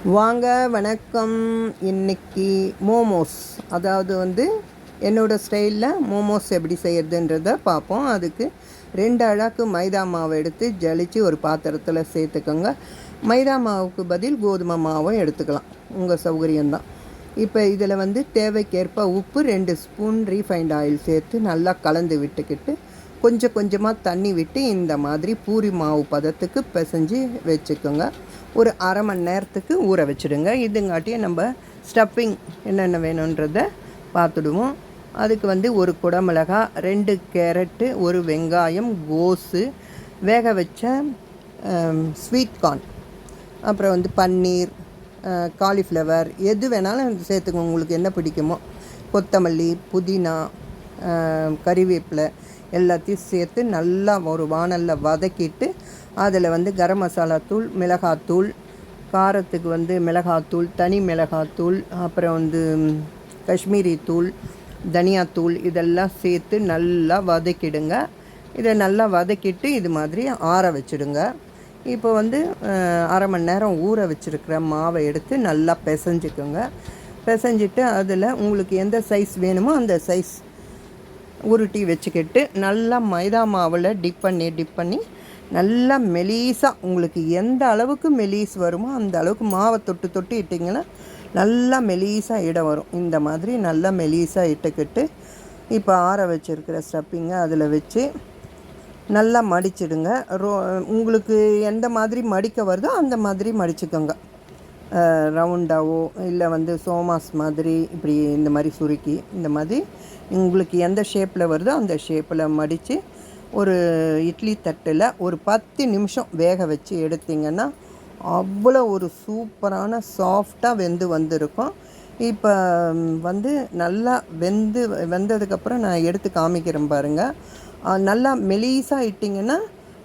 வாங்க வணக்கம். இன்னைக்கு மோமோஸ், அதாவது என்னோடய ஸ்டைலில் மோமோஸ் எப்படி செய்கிறதுன்றத பார்ப்போம். அதுக்கு 2 அழாக்கு மைதா மாவை எடுத்து ஜலித்து ஒரு பாத்திரத்தில் சேர்த்துக்கோங்க. மைதா மாவுக்கு பதில் கோதுமை மாவும் எடுத்துக்கலாம், உங்கள் சௌகரியம்தான். இப்போ இதில் தேவைக்கேற்ப உப்பு, 2 ஸ்பூன் ரீஃபைண்ட் ஆயில் சேர்த்து நல்லா கலந்து விட்டுக்கிட்டு கொஞ்சம் கொஞ்சமாக தண்ணி விட்டு இந்த மாதிரி பூரி மாவு பதத்துக்கு பிசைஞ்சு வச்சுக்கோங்க. ஒரு அரை மணி நேரத்துக்கு ஊற வச்சுடுங்க. இதுங்காட்டியும் நம்ம ஸ்டஃபிங் என்னென்ன வேணுன்றதை பார்த்துடுவோம். அதுக்கு ஒரு குடமிளகாய், 2 கேரட்டு, ஒரு வெங்காயம், கோஸு, வேக வச்ச ஸ்வீட் கார்ன், அப்புறம் பன்னீர், காலிஃப்ளவர், எது வேணாலும் சேர்த்துக்கோங்க, உங்களுக்கு என்ன பிடிக்குமோ. கொத்தமல்லி, புதினா, கறிவேப்பிலை எல்லாத்தையும் சேர்த்து நல்லா ஒரு வாணலில் வதக்கிட்டு அதில் கரம் மசாலா தூள், மிளகாத்தூள், காரத்துக்கு மிளகாத்தூள், தனி மிளகாத்தூள், அப்புறம் காஷ்மீரி தூள், தனியாத்தூள் இதெல்லாம் சேர்த்து நல்லா வதக்கிடுங்க. இதை நல்லா வதக்கிட்டு இது மாதிரி ஆற வச்சுடுங்க. இப்போ அரை மணி நேரம் ஊற வச்சுருக்கிற மாவை எடுத்து நல்லா பிசைஞ்சிக்கோங்க. பிசைஞ்சிட்டு அதில் உங்களுக்கு எந்த சைஸ் வேணுமோ அந்த சைஸ் உருட்டி வச்சுக்கிட்டு நல்லா மைதா மாவில் டிப் பண்ணி நல்லா மெலீஸாக, உங்களுக்கு எந்த அளவுக்கு மெலீஸ் வருமோ அந்த அளவுக்கு மாவை தொட்டு இட்டிங்கன்னா நல்லா மெலீஸாக இடம் வரும். இந்த மாதிரி நல்லா மெலீஸாக இட்டுக்கிட்டு இப்போ ஆற வச்சுருக்கிற ஸ்டப்பிங்கை அதில் வச்சு நல்லா மடிச்சிடுங்க. உங்களுக்கு எந்த மாதிரி மடிக்க வருதோ அந்த மாதிரி மடிச்சுக்கோங்க. ரவுண்டாவோ இல்லை சோமாஸ் மாதிரி இப்படி இந்த மாதிரி சுருக்கி இந்த மாதிரி உங்களுக்கு எந்த ஷேப்பில் வருதோ அந்த ஷேப்பில் மடித்து ஒரு இட்லி தட்டில் ஒரு 10 நிமிஷம் வேக வச்சு எடுத்திங்கன்னா அவ்வளோ ஒரு சூப்பரான சாஃப்டாக வெந்து வந்திருக்கும். இப்போ நல்லா வெந்ததுக்கப்புறம் நான் எடுத்து காமிக்கிறேன் பாருங்கள். நல்லா மெலீஸாக இட்டிங்கன்னா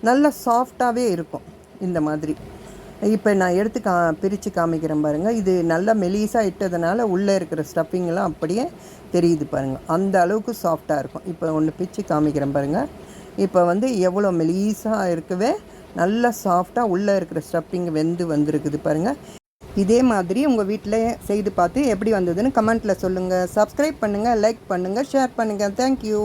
நல்லா சாஃப்டாகவே இருக்கும். இந்த மாதிரி இப்போ நான் எடுத்து பிரித்து காமிக்கிறேன் பாருங்கள். இது நல்லா மெலீஸாக இட்டதுனால உள்ளே இருக்கிற ஸ்டஃபிங்கெல்லாம் அப்படியே தெரியுது பாருங்கள். அந்த அளவுக்கு சாஃப்டாக இருக்கும். இப்போ ஒன்று பிரித்து காமிக்கிறேன் பாருங்கள். இப்போ எவ்வளோ மெலீஸாக இருக்கவே நல்லா சாஃப்டாக உள்ளே இருக்கிற ஸ்டஃபிங் வெந்து வந்திருக்குது பாருங்கள். இதே மாதிரி உங்கள் வீட்டில் செய்து பார்த்து எப்படி வந்ததுன்னு கமெண்ட்டில் சொல்லுங்கள். சப்ஸ்கிரைப் பண்ணுங்கள், லைக் பண்ணுங்கள், ஷேர் பண்ணுங்கள். தேங்க்யூ.